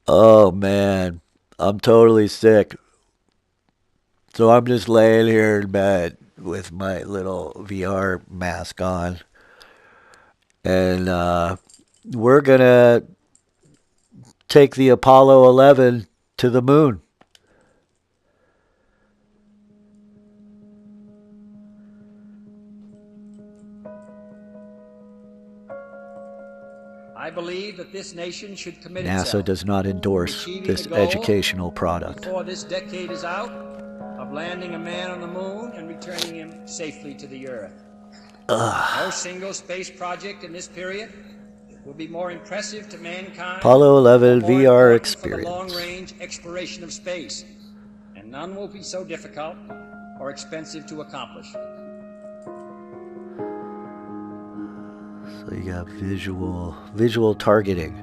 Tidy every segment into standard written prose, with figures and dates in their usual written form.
Oh man, I'm totally sick. So I'm just laying here in bed with my little VR mask on, and we're gonna take the Apollo 11 to the moon. I believe that this nation should commit NASA itself does not to endorse achieving the this goal educational product. before this decade is out of landing a man on the moon and returning him safely to the Earth. No single space project in this period will be more impressive to mankind Apollo or 11 more VR important for the experience. long-range exploration of space, and none will be so difficult or expensive to accomplish. So you got visual targeting.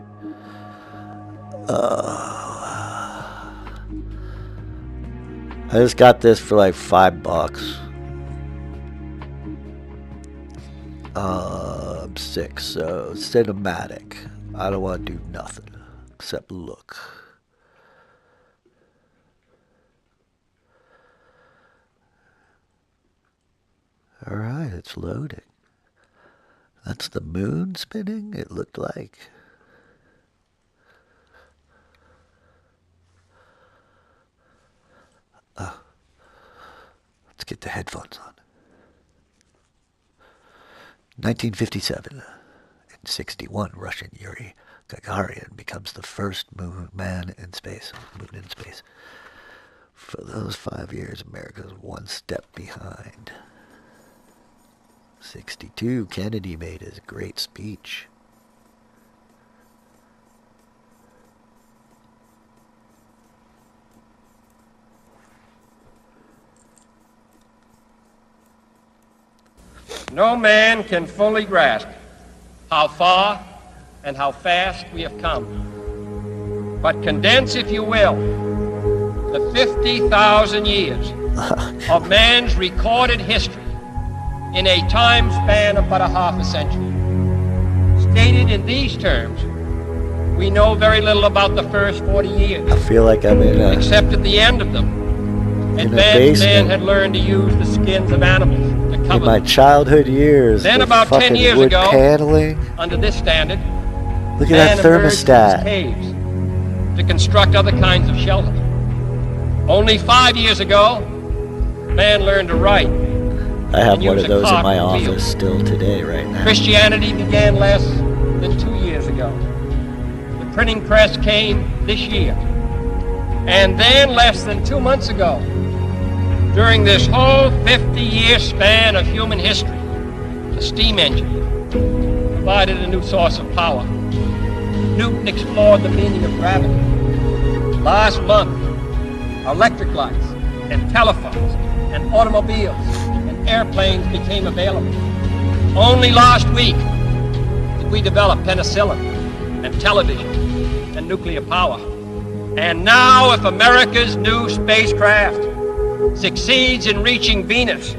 I just got this for like $5. I'm sick, so cinematic. I don't want to do nothing except look. All right, it's loading. That's the moon spinning, it looked like. Let's get the headphones on. 1957. In 61, Russian Yuri Gagarin becomes the first moon in space. For those 5 years, America was one step behind. 62, Kennedy made his great speech. No man can fully grasp how far and how fast we have come. But condense, if you will, the 50,000 years of man's recorded history in a time span of but a half a century. Stated in these terms, we know very little about the first 40 years. I feel like I'm in except at the end of them, advanced man had learned to use the skins of animals to cover in my childhood years. Then about 10 years wood ago, paneling. Under this standard, Look at that thermostat. Caves to construct other kinds of shelter. Only 5 years ago, man learned to write. I have one of those in my office still today, right now. Christianity began less than 2 years ago. The printing press came this year. And then less than 2 months ago, during this whole 50-year span of human history, the steam engine provided a new source of power. Newton explored the meaning of gravity. Last month, electric lights and telephones and automobiles and airplanes became available. Only last week did we develop penicillin and television and nuclear power. And now, if America's new spacecraft succeeds in reaching Venus,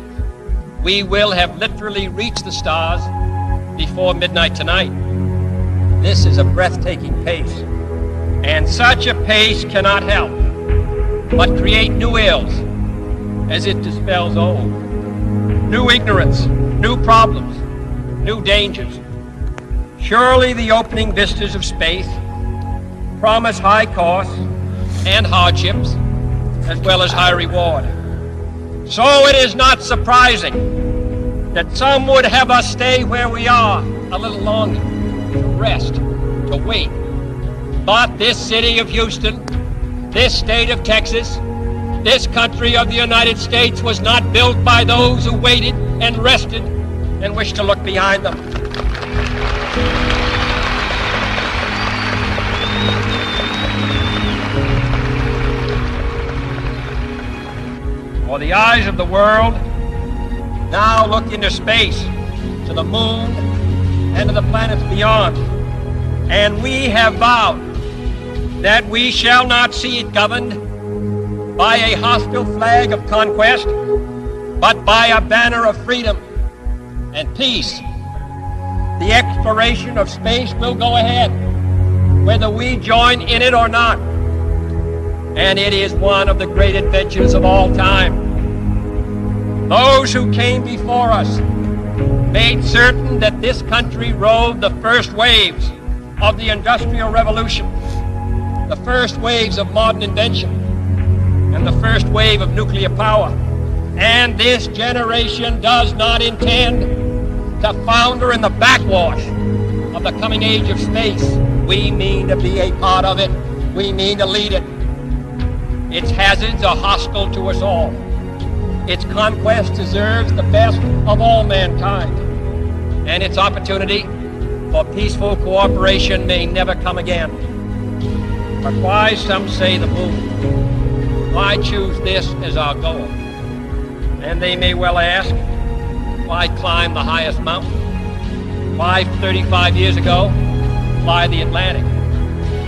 we will have literally reached the stars before midnight tonight. This is a breathtaking pace, and such a pace cannot help but create new ills as it dispels old. New ignorance, new problems, new dangers. Surely the opening vistas of space promise high costs and hardships, as well as high reward. So it is not surprising that some would have us stay where we are a little longer, to rest, to wait. But this city of Houston, this state of Texas, this country of the United States was not built by those who waited and rested and wished to look behind them. For the eyes of the world now look into space, to the moon, and to the planets beyond. And we have vowed that we shall not see it governed by a hostile flag of conquest, but by a banner of freedom and peace. The exploration of space will go ahead, whether we join in it or not. And it is one of the great adventures of all time. Those who came before us made certain that this country rode the first waves of the Industrial Revolution, the first waves of modern invention, and the first wave of nuclear power. And this generation does not intend to founder in the backwash of the coming age of space. We mean to be a part of it. We mean to lead it. Its hazards are hostile to us all. Its conquest deserves the best of all mankind. And its opportunity for peaceful cooperation may never come again. But why, some say, the moon? Why choose this as our goal? And they may well ask, why climb the highest mountain? Why, 35 years ago, fly the Atlantic?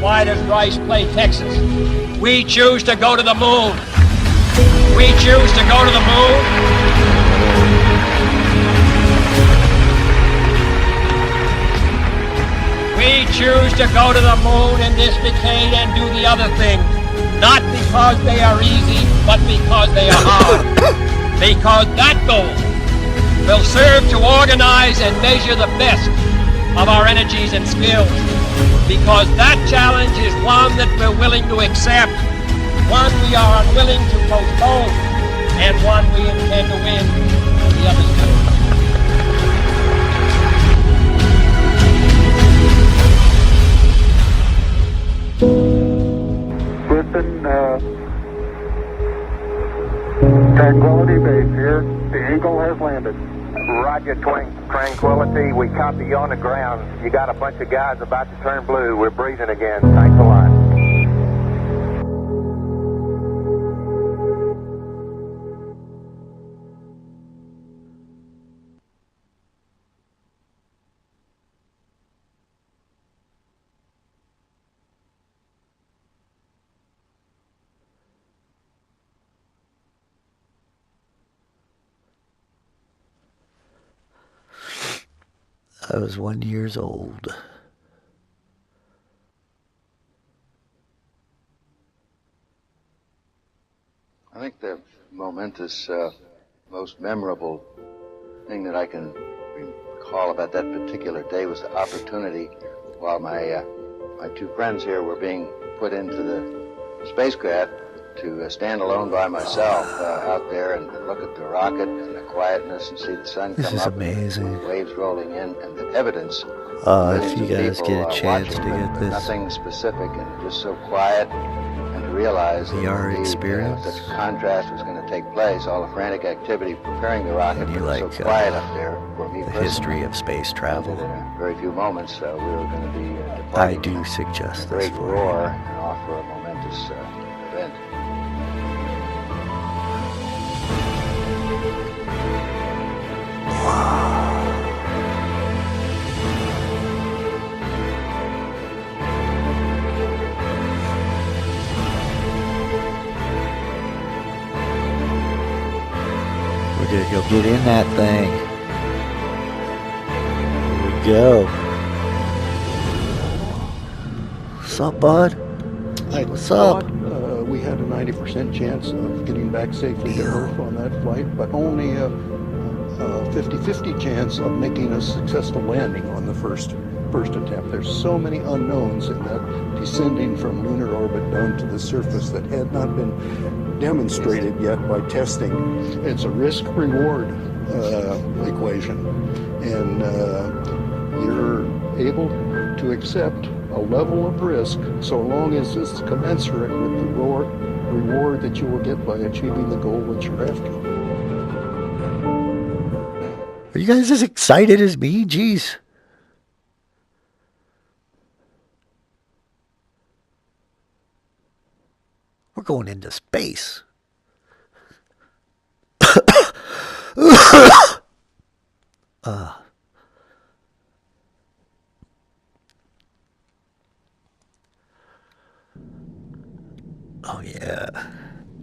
Why does Rice play Texas? We choose to go to the moon. We choose to go to the moon. We choose to go to the moon in this decade and do the other things, not because they are easy, but because they are hard. Because that goal will serve to organize and measure the best of our energies and skills. Because that challenge is one that we're willing to accept, one we are unwilling to postpone, and one we intend to win when the others do. Listen, Tranquility Base here. The Eagle has landed. Roger, Tranquility. We copy you on the ground. You got a bunch of guys about to turn blue. We're breathing again. Thanks a lot. I was 1 year old. I think the momentous, most memorable thing that I can recall about that particular day was the opportunity while my two friends here were being put into the spacecraft to stand alone by myself out there and look at the rocket and the quietness and see the sun come up. This is amazing. And the waves rolling in and the evidence. If you guys get a chance to watching, get but this nothing specific and just so quiet, and to realize that VR indeed, experience. such a contrast was going to take place. All the frantic activity preparing the rocket And you was like, so quiet up there for me the personally. history of space travel. In a very few moments, we were going to be I departing do from suggest a this great for roar you. and off for a momentous event. We're gonna go get in that thing. Here we go. What's up, bud? Hi, What's up? we had a 90% chance of getting back safely to Earth on that flight, but only a 50-50 chance of making a successful landing on the first attempt. There's so many unknowns in that descending from lunar orbit down to the surface that had not been demonstrated yet by testing. It's a risk-reward equation, and you're able to accept a level of risk so long as it's commensurate with the reward that you will get by achieving the goal that you're after. Are you guys as excited as me? Jeez. We're going into space. Oh yeah.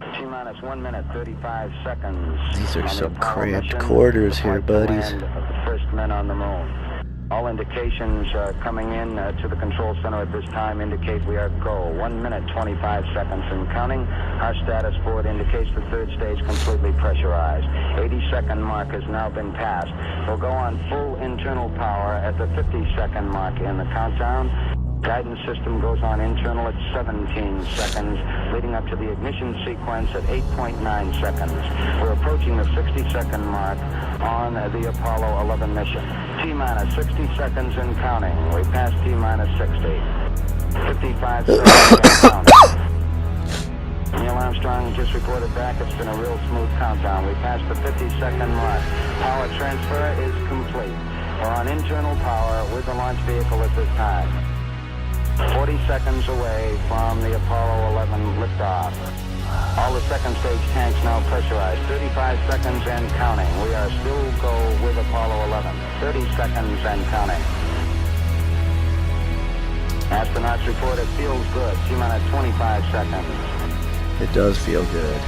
T-minus 1 minute, 35 seconds. These are on the some Apollo cramped mission, quarters the here, flight to buddies. land of the first men on the moon. All indications coming in to the control center at this time indicate we are go. 1 minute, 25 seconds and counting. Our status board indicates the third stage completely pressurized. 80-second mark has now been passed. We'll go on full internal power at the 50-second mark in the countdown. Guidance system goes on internal at 17 seconds, leading up to the ignition sequence at 8.9 seconds. We're approaching the 60-second mark on the Apollo 11 mission. T-minus 60 seconds and counting. We passed T-minus 60. 55 seconds and counting. Neil Armstrong just reported back. It's been a real smooth countdown. We passed the 50-second mark. Power transfer is complete. We're on internal power with the launch vehicle at this time. 40 seconds away from the Apollo 11 liftoff. All the second stage tanks now pressurized. 35 seconds and counting. We are still go with Apollo 11. 30 seconds and counting. Astronauts report it feels good. T-minus 25 seconds. It does feel good.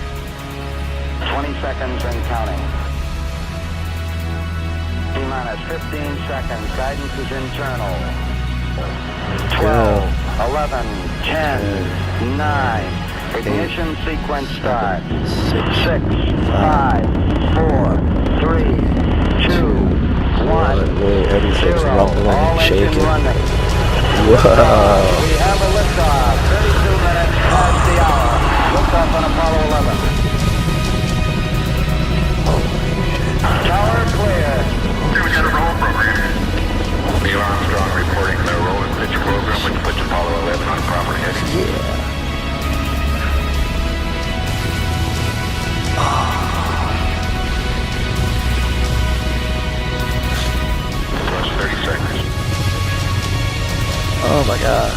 20 seconds and counting. T-minus 15 seconds. Guidance is internal. 12, 11, 10, 9. Ignition sequence starts. 6, 5, 4, 3, 2, 1. Everything's 0. rumbling All and engine shaking. running. Whoa. We have a liftoff. 32 minutes past the hour. Liftoff on Apollo 11. Tower clear. We got a roll program. Neil Armstrong reporting the roll and pitch program, which puts Apollo 11 on proper heading. Yeah. 30 seconds. Oh my God.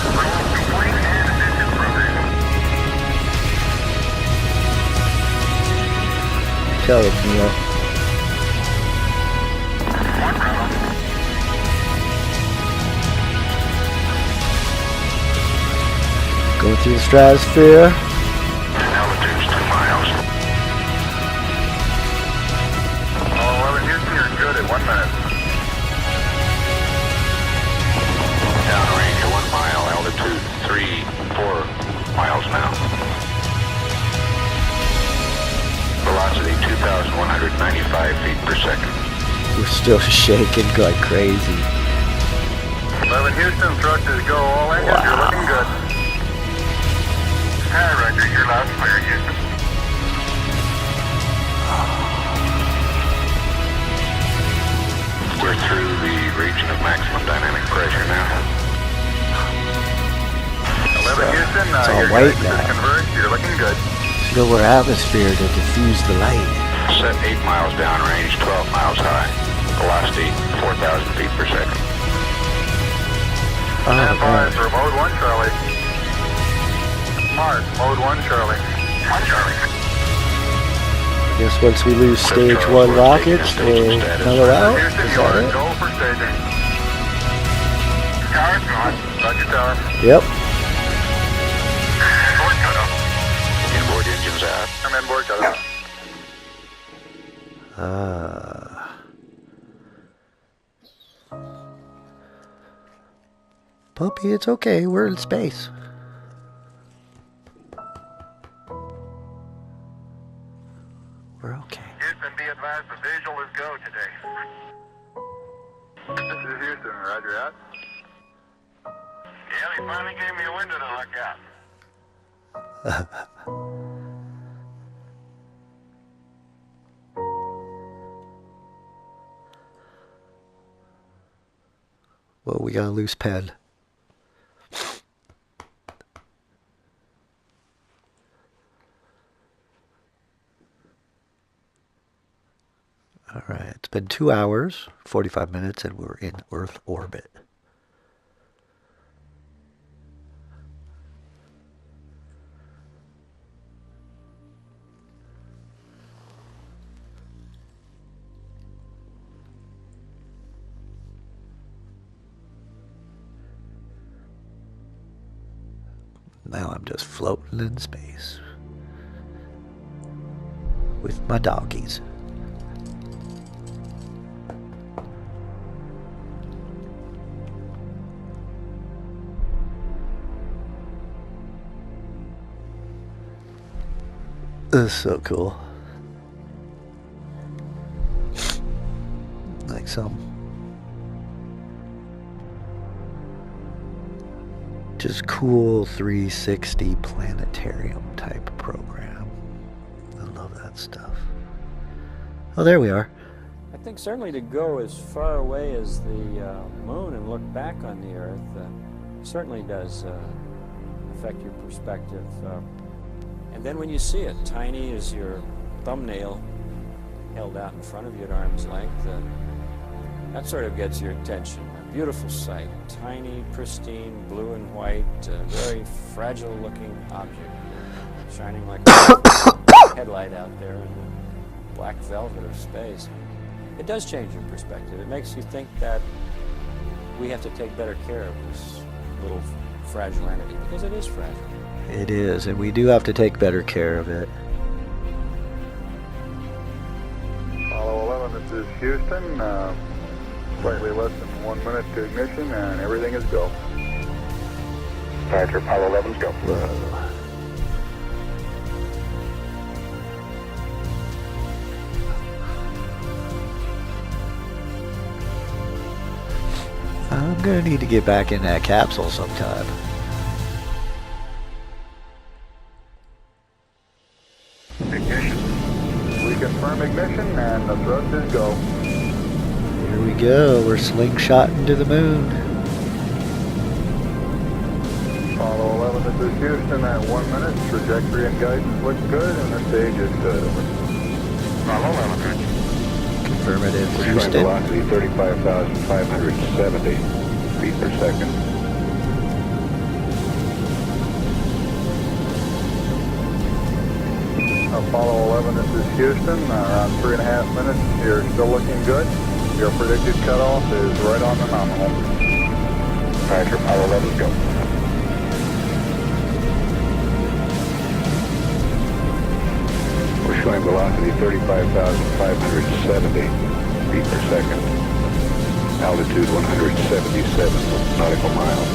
Tell it, Neil. Going through the stratosphere. Altitude's 2 miles. Oh, 11 Houston, you're good at 1 minute. Downrange 1 mile, altitude 3, 4 miles now. Velocity 2,195 feet per second. We're still shaking like crazy. 11 Houston, thrusters go all engines, you're looking good. Hi, Roger, you're loud and clear, Houston. We're through the region of maximum dynamic pressure now. 11 Houston, it's all your white guidance is now. converged, you're looking good. There's nowhere atmosphere to diffuse the light. Set 8 miles downrange, 12 miles high. Velocity 4,000 feet per second. Oh, Stand by God. for mode 1, Charlie. Mark, mode 1, Charlie. 1, Charlie. Guess once we lose stage 1 rockets, we'll mellow out. Houston, Is you are that it? go for staging. Tower's gone. Roger, tower. Yep. Board cutoff. Inboard engines out. I'm inboard cutoff. Puppy, it's okay. We're in space. We're okay. Houston, be advised the visual is go today. This is Houston, roger out. Yeah, they finally gave me a window to look out. Well, we got a loose pen. All right, it's been 2 hours, 45 minutes, and we're in Earth orbit. Now I'm just floating in space with my doggies. That's so cool. Like some just cool 360 planetarium type program. I love that stuff. Oh, there we are. I think certainly to go as far away as the moon and look back on the Earth certainly does affect your perspective. And then when you see it, tiny as your thumbnail held out in front of you at arm's length, that sort of gets your attention. A beautiful sight, tiny, pristine, blue and white, very fragile-looking object, shining like a headlight out there in the black velvet of space. It does change your perspective. It makes you think that we have to take better care of this little fragile entity, because it is fragile. It is, and we do have to take better care of it. Apollo 11, this is Houston. Slightly less than 1 minute to ignition, and everything is go. Roger, Apollo 11's go. Whoa. I'm gonna need to get back in that capsule sometime. Ignition. We confirm ignition, and the thrust is go. Here we go. We're slingshotting to the moon. Apollo 11, this is Houston at 1 minute. Trajectory and guidance look good, and the stage is good. Apollo 11, Affirmative, Push line Houston. velocity 35,570 feet per second. Apollo 11, this is Houston. Around 3.5 minutes. You're still looking good. Your predicted cutoff is right on the nominal. Roger, Apollo 11's go. Push line velocity 35,570 feet per second. Altitude 177 nautical miles.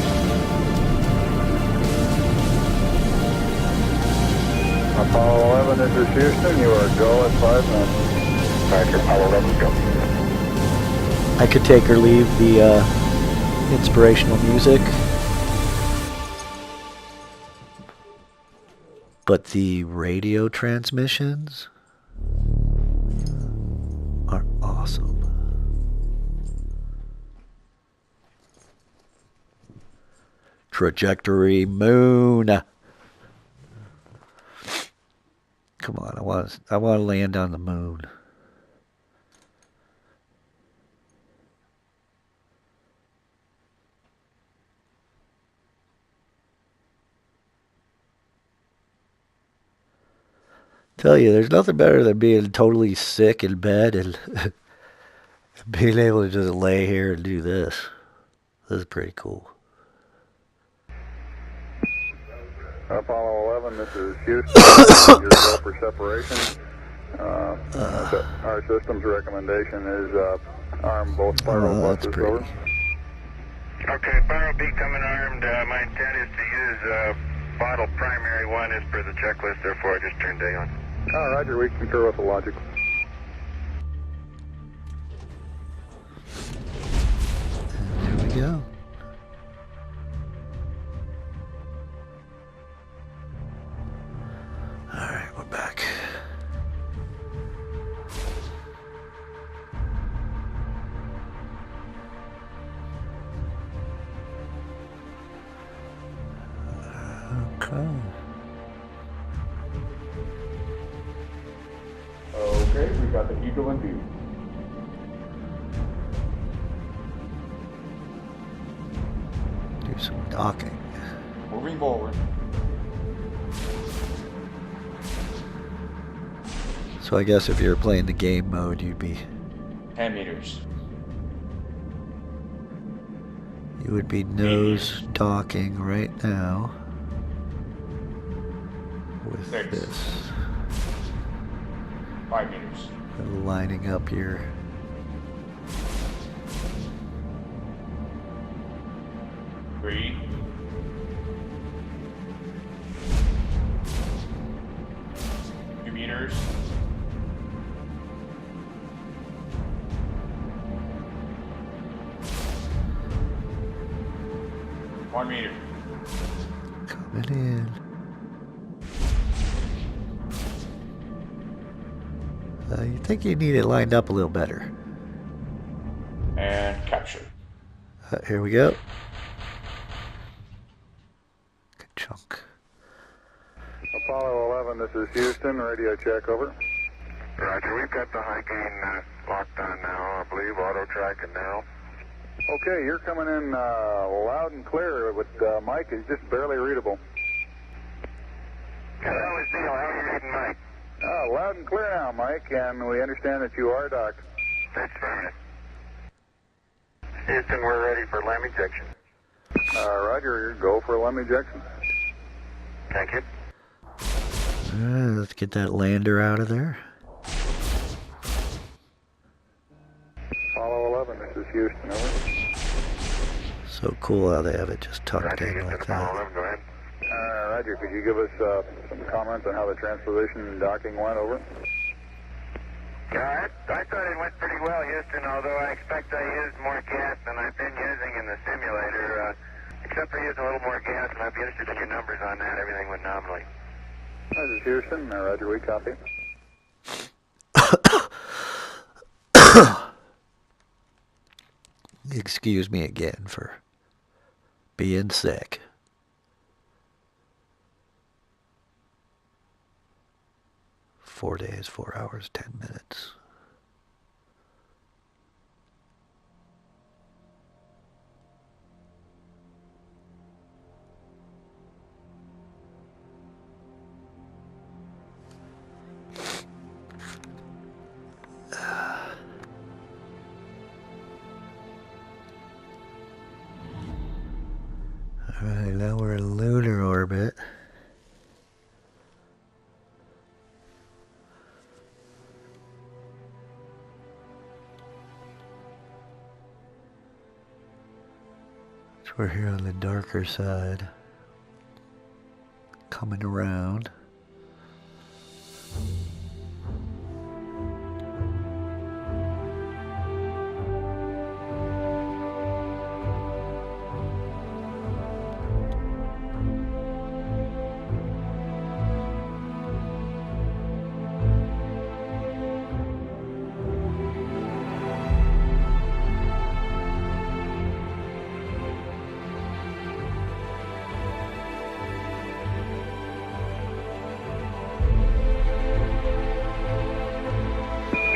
Apollo 11, this is Houston. You are go at 5 minutes. Roger, Apollo 11's go. I could take or leave the inspirational music, but the radio transmissions are awesome. Trajectory moon. Come on, I want to land on the moon. Tell you, there's nothing better than being totally sick in bed and being able to just lay here and do this. This is pretty cool. Apollo 11, this is Houston. Your go for separation. Our system's recommendation is arm both spiral that's buses pretty. over. Okay, Barrel B coming armed. My intent is to use bottle primary 1 as per the checklist, therefore I just turned day on. Roger, we concur with the logic. And there we go. Alright, we're back. Okay. Okay, we got the Eagle in view. Do some docking. Moving forward. So I guess if you're playing the game mode, you'd be 10 meters. you would be nose docking right now with this. 5 meters. And lining up your Three. meters. 1 meter. Coming in. You think you need it lined up a little better. And capture. Here we go. Good chunk. Apollo 11, this is Houston. Radio check, over. Roger, we've got the high gain locked on now, I believe. Auto track and now. Okay, you're coming in loud and clear, but Mike is just barely readable. Hello, it's Neil. How are you reading, Mike? Loud and clear now, Mike, and we understand that you are docked. That's right. Houston, we're ready for LEM ejection. Roger, go for LEM ejection. Thank you. Let's get that lander out of there. Apollo 11, this is Houston, over. So cool how they have it just tucked Roger, in Houston, like Apollo that. 11, go ahead. Roger, could you give us some comments on how the transposition and docking went, over? Yeah, I thought it went pretty well, Houston, although I expect I used more gas than I've been using in the simulator. Except for using a little more gas, and I'd be interested in your numbers on that. Everything went nominally. This is Houston. Roger, we copy. Excuse me again for being sick. Four days, 4 hours, 10 minutes. Alright, now we're in lunar orbit. So we're here on the darker side. Coming around.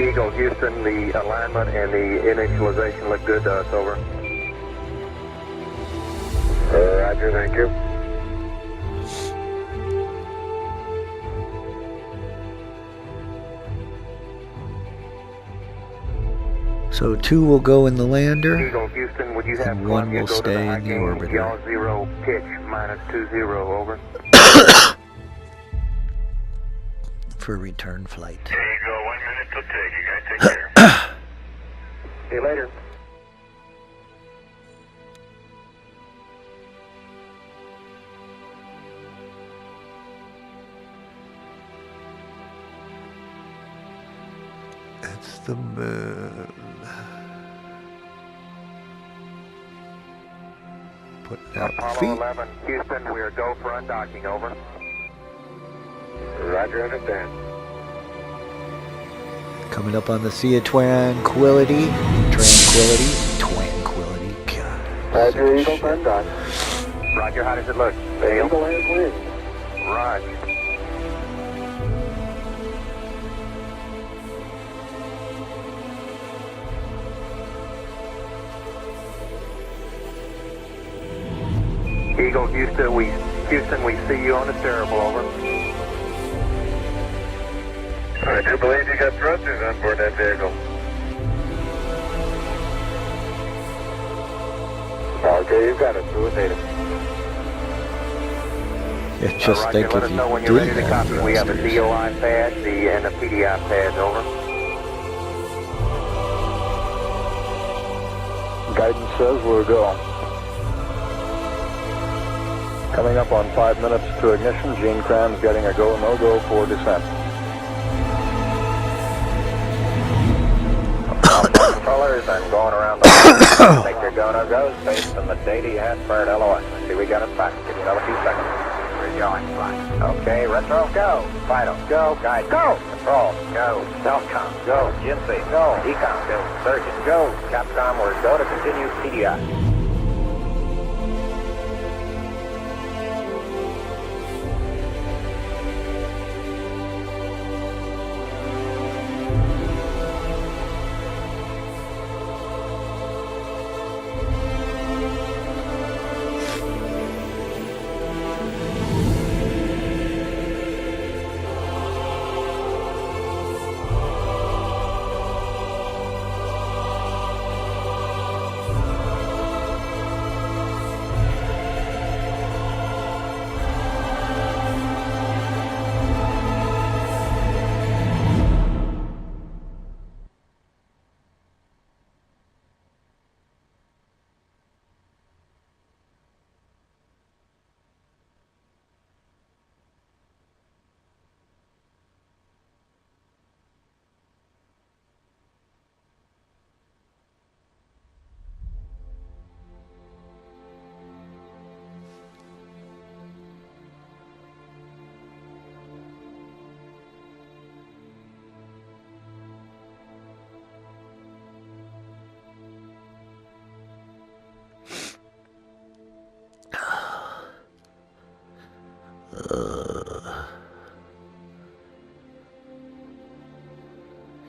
Eagle, Houston, the alignment and the initialization look good to us, over. Roger, thank you. So 2 will go in the lander, Eagle, Houston, would you have and 1 will go to stay high in the gain, orbiter. Yaw 0, pitch, -20, over. For return flight. There you go, 1 minute till take. You guys take care. See you later. It's the moon. Putting out the Apollo feet. 11, Houston, we are go for undocking, over. Roger, understand. Coming up on the Sea of Tranquility. Tranquility. God. Roger, Eagle, undock. Roger, how does it look? Eagle has wind. Roger. Eagle, Houston, we see you on the steerable, over. I do believe you got thrusters on board that vehicle. Okay, you've got it. Do it, native. Yeah, just Roger, think let if us know you when you're ready did to have copy. We have a thrusters. DOI pad and a PDI pad, over. Guidance says we're go. Coming up on 5 minutes to ignition. Gene Kran's getting a go, no-go for descent. controllers. I'm going around the make your go-no-goes based on the data you had prior to LOS. See, we got it back. Give me another few seconds. We're going, fine. Okay, retro, go. Vital, go. Guide, go. Control, go. Telcom, go. GNC, go. Ecom, go. Surgeon, go. Capcom, we're go to continue TDI.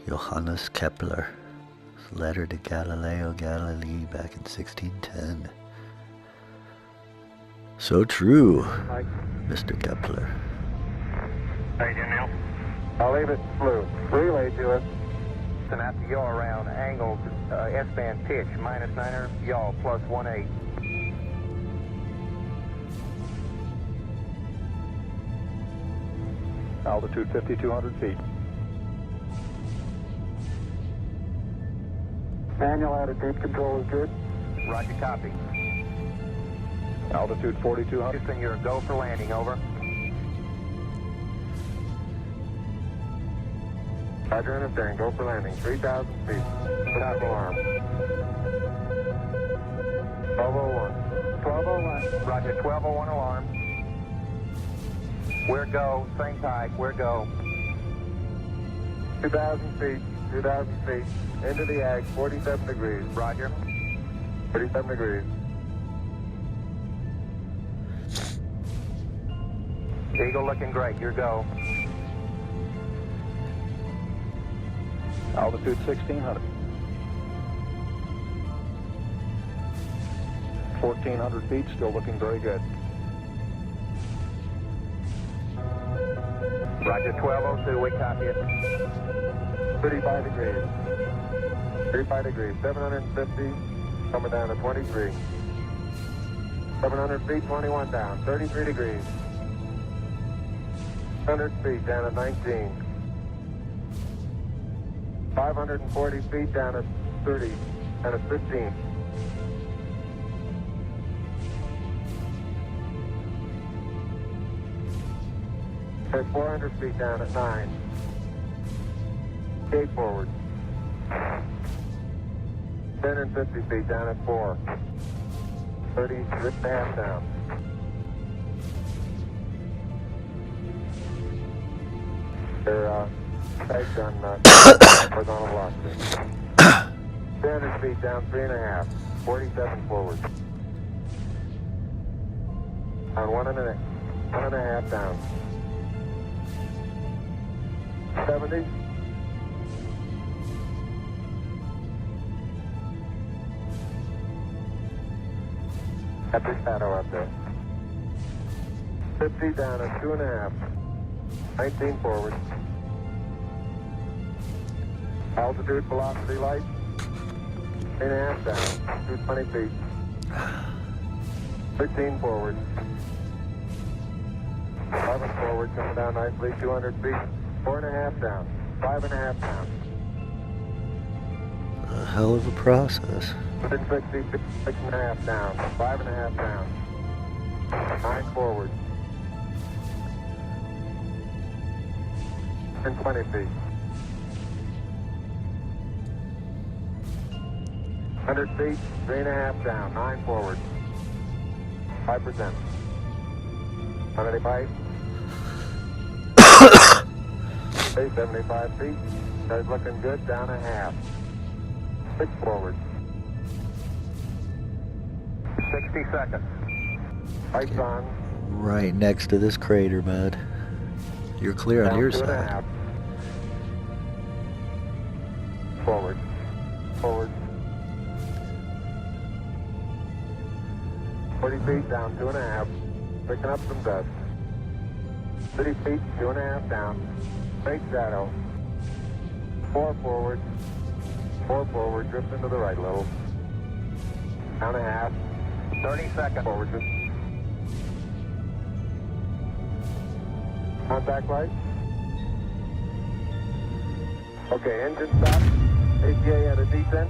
Johannes Kepler, letter to Galileo Galilei back in 1610. So true, Mr. Kepler. How you doing, Neil? I'll leave it blue. Relay to us. And at the yaw around angled S-band pitch, -9er, yaw, +18. Altitude 5,200 feet. Manual attitude control is good. Roger, copy. Altitude 4,200. Houston, you're a go for landing, over. Roger, understand, go for landing. 3,000 feet. Stop alarm. 1201. 1201. Roger, 1201 alarm. We're go, same type, we're go. 2,000 feet, 2,000 feet. Into the ag, 47 degrees. Roger. 47 degrees. Eagle looking great, your go. Altitude 1,600. 1,400 feet, still looking very good. Roger, 1202, we copy it. 35 degrees. 35 degrees, 750, coming down to 23. 700 feet, 21 down, 33 degrees. 100 feet, down to 19. 540 feet, down to 30, down to 15. At 400 feet, down at 9. Gate forward. 10 and 50 feet, down at 4. 30, 3.5 down. They're tags on horizontal velocity. 200 feet down, 3.5. 47 forward. On 1.5 down. 70. At the shadow up there. 50 down at 2.5. 19 forward. Altitude, velocity, light. 3.5 down. 220 feet. 13 forward. 11 forward, coming down nicely. 200 feet. 4.5 down. 5.5 down. A hell of a process. 160 feet. 6.5 down. 5.5 down. 9 forward. And 20 feet. 100 feet, 3.5 down, 9 forward. 5%. 185. Stay 75 feet. That's looking good, down a half. 6 forward. 60 seconds. Lights on. Right next to this crater, bud. You're clear on Down your 2.5. side. Forward. Forward. 40 feet, down 2.5. Picking up some dust. 30 feet, 2.5 down. Straight shadow. 4 forward. 4 forward, drift into the right a little. Down a half. 30 seconds. Forward. Contact light. Okay, engine stop. ATA at a descent.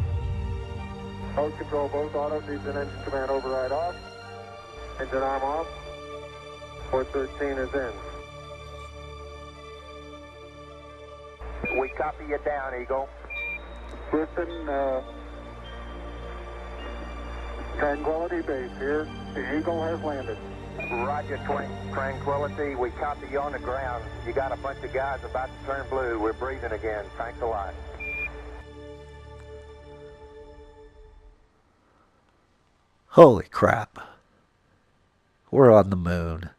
Mode control both auto, descent engine command override off. Engine arm off. 413 is in. We copy you down, Eagle. Listen, Tranquility Base here. The Eagle has landed. Roger, Tranquility. We copy you on the ground. You got a bunch of guys about to turn blue. We're breathing again. Thanks a lot. Holy crap. We're on the moon.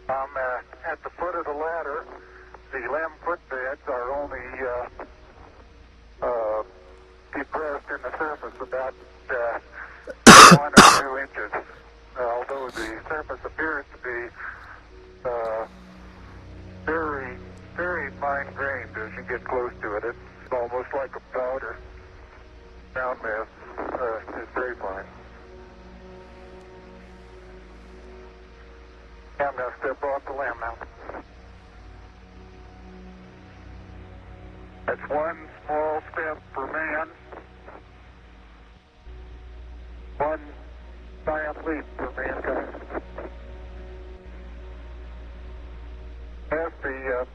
I'm at the foot of the ladder. The limb footbeds are only depressed in the surface about 1 or 2 inches. Although the surface appears to be very, very fine-grained as you get close to it. It's almost like a powder. Ground mass is very fine. I'm going to step off the limb now. That's one small step for man, one giant leap for mankind. As the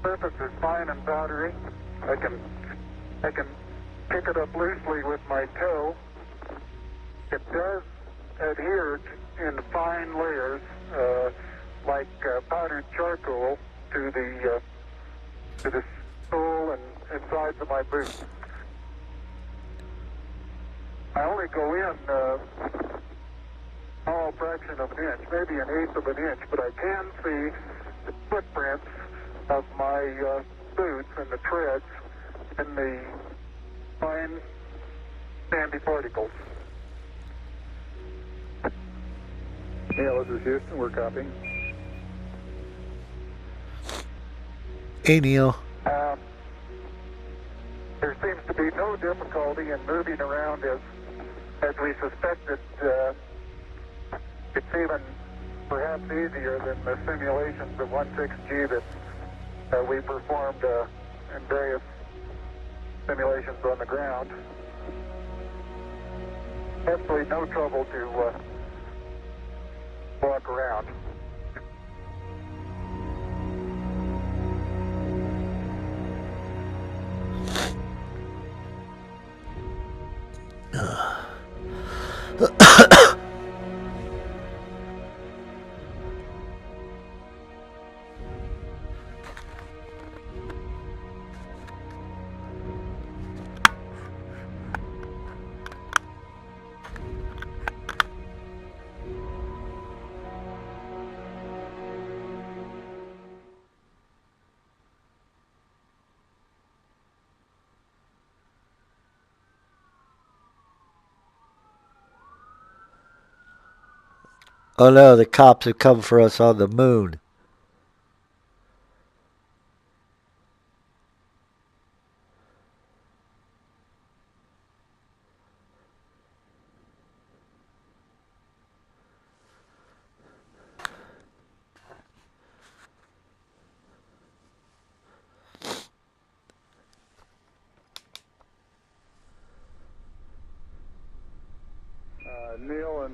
surface is fine and powdery, I can pick it up loosely with my toe. It does adhere in fine layers, like powdered charcoal, to the sole and sides of my boot. I only go in a small fraction of an inch, maybe an eighth of an inch, but I can see the footprints of my boots and the treads in the fine sandy particles. Yeah, this is Houston. We're copying. Hey, Neil. There seems to be no difficulty in moving around as we suspected. It's even perhaps easier than the simulations of 16G that we performed in various simulations on the ground. Absolutely no trouble to walk around. Oh no, the cops have come for us on the moon.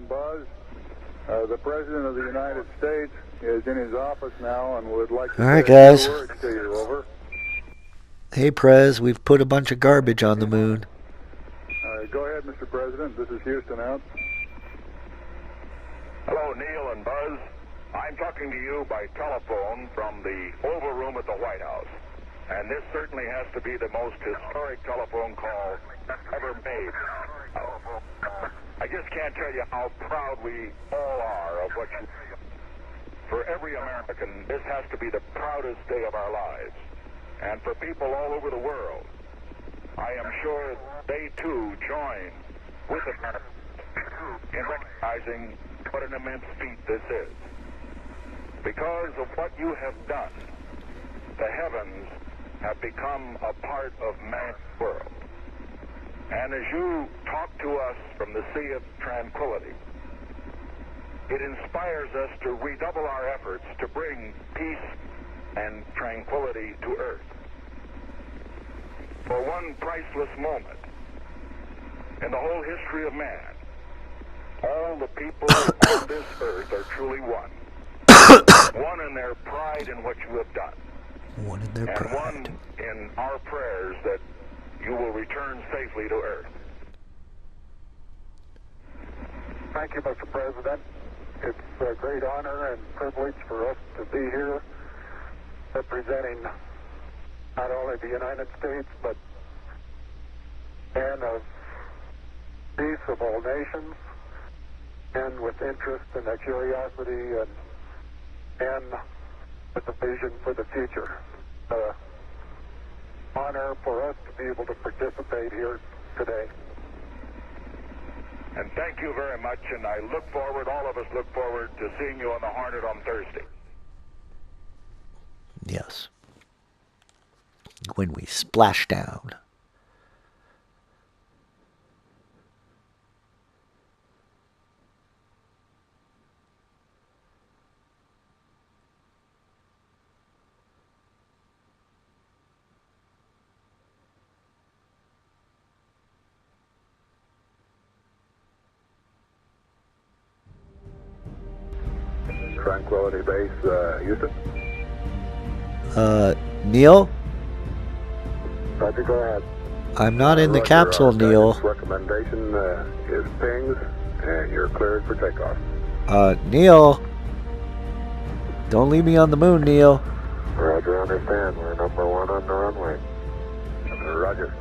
and Buzz. The President of the United States is in his office now and would like to All right, say guys. a few words to you. Over. Hey, Prez, we've put a bunch of garbage on the moon. Go ahead, Mr. President. This is Houston out. Hello, Neil and Buzz. I'm talking to you by telephone from the Oval Room at the White House. And this certainly has to be the most historic telephone call ever made. I just can't tell you how proud we all are of what you... For every American, this has to be the proudest day of our lives. And for people all over the world, I am sure they too join with America in recognizing what an immense feat this is. Because of what you have done, the heavens have become a part of man's world. And as you talk to us from the Sea of Tranquility, it inspires us to redouble our efforts to bring peace and tranquility to Earth. For one priceless moment in the whole history of man, all the people on this earth are truly one. One in their pride in what you have done. One in their pride. And one in our prayers that you will return safely to Earth. Thank you, Mr. President. It's a great honor and privilege for us to be here representing not only the United States, but men of peace of all nations, men with interest and a curiosity and with a vision for the future. Honor for us to be able to participate here today. And thank you very much, and I look forward, all of us look forward to seeing you on the Hornet on Thursday. Yes. When we splash down. Tranquility Base, Houston. Neil? Roger, go ahead. I'm not in the Roger, capsule, our Neil. guidance recommendation is pings, and you're cleared for takeoff. Neil? Don't leave me on the moon, Neil. Roger, understand. We're number one on the runway. Roger.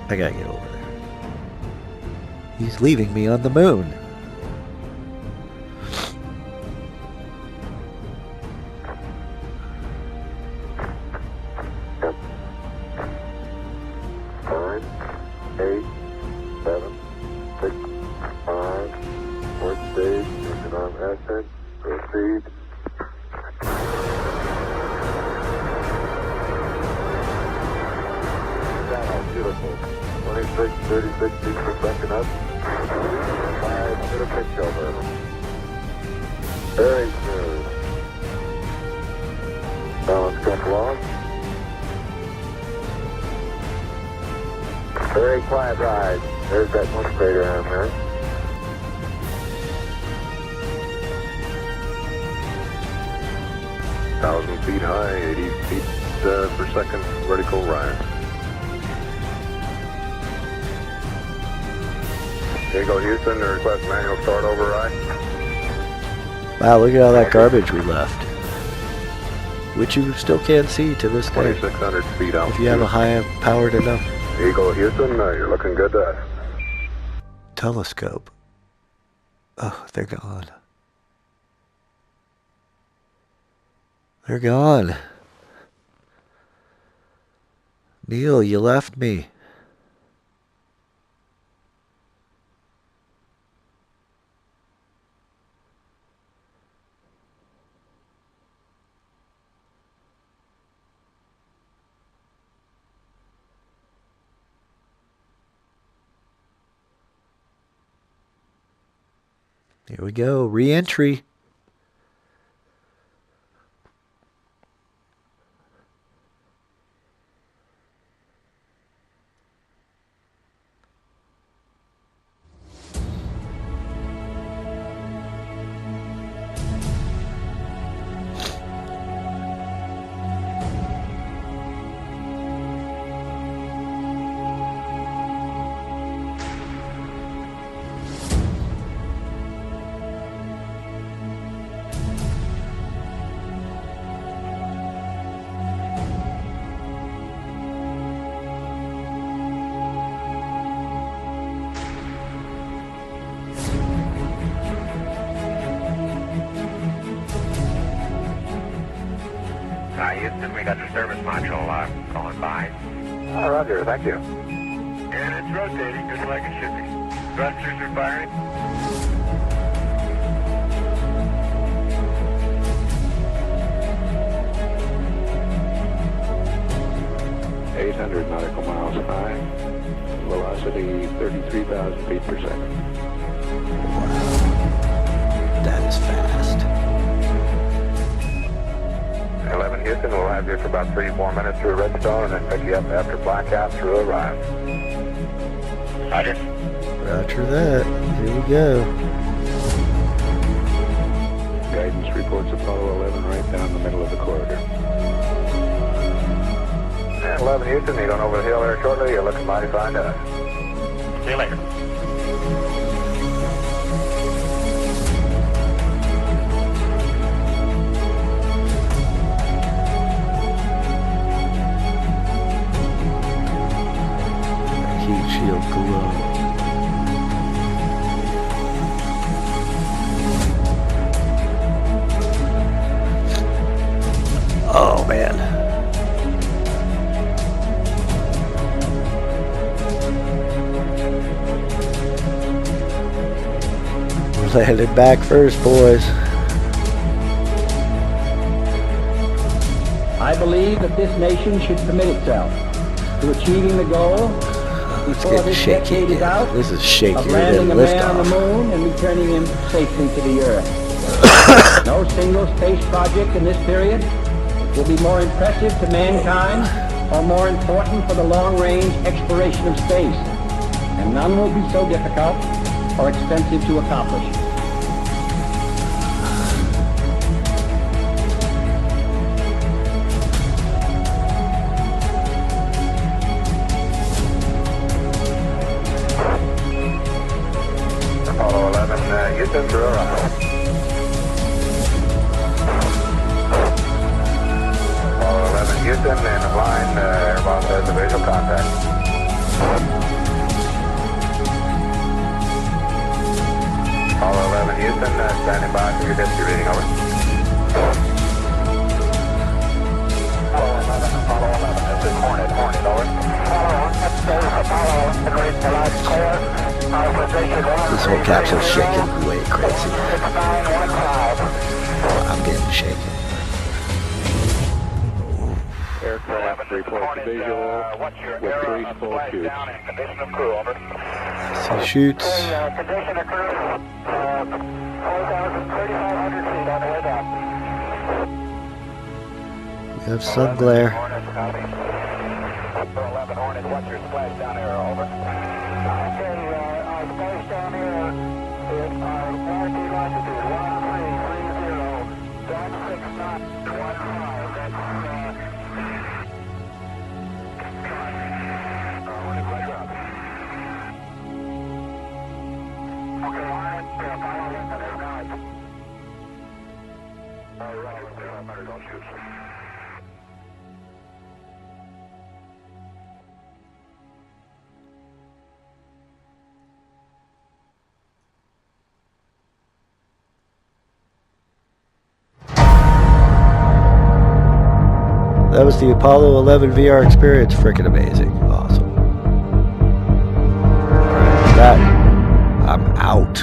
I gotta get over there. He's leaving me on the moon. Yep. 9, 8, 7, 6, 5, fourth stage, engine on ascent, proceed. Beautiful. 26, 36 feet per second up. 5 to the pitch over. Very smooth. Balance cut long. Very quiet ride. There's that one crater on there. Thousand feet high, 80 feet per second vertical rise. Here you go, Houston. Request manual start override. Wow, look at all that garbage we left. Which you still can't see to this day. 2,600 feet out. If you have a high powered enough Here you go, Houston. You're looking good to us. telescope. Oh, they're gone. They're gone. Neil, you left me. Here we go. Re-entry. Houston, we got the service module going by. Roger, thank you. And it's rotating just like it should be. Thrusters are firing. 800 nautical miles high. Velocity 33,000 feet per second. That is fast. 11 Houston, we'll have you for about 3 more minutes through Redstone and then pick you up after blackout through Orion. Roger. Roger that. Here we go. Guidance reports Apollo 11 right down the middle of the corridor. And 11 Houston, you're going over the hill there shortly. You're looking mighty fine to us. See you later. Heat shield glow. Oh man. We're landed back first, boys. I believe that this nation should commit itself to achieving the goal It's before getting this shaky decade is again. out This is of shakier landing than a man on the liftoff. moon and returning him safely to the earth. No single space project in this period will be more impressive to mankind or more important for the long-range exploration of space, and none will be so difficult or expensive to accomplish. Apollo 11, Houston through Orion. Apollo 11, Houston, in the line, airboss has a visual contact. Apollo 11, Houston, standing by for your history reading, over. Apollo 11, this is Hornet, over. This whole capsule's shaking way crazy. I'm getting shaken. Aircraft reports visual with 3 full shoots. Condition of crew, over. See shoots. Condition of crew, 4,300 feet on the way down. We have sun glare. Hornet, copy. 11 Hornet, what's your splashdown error, over? Okay, our splashdown error is our warranty longitude, 1330, 16915. That's, Hornet, right up. Okay, Hornet, Apollo 11 is not. All right, don't shoot, sir. That was the Apollo 11 VR experience. Freaking amazing. Awesome. Alright, that I'm out.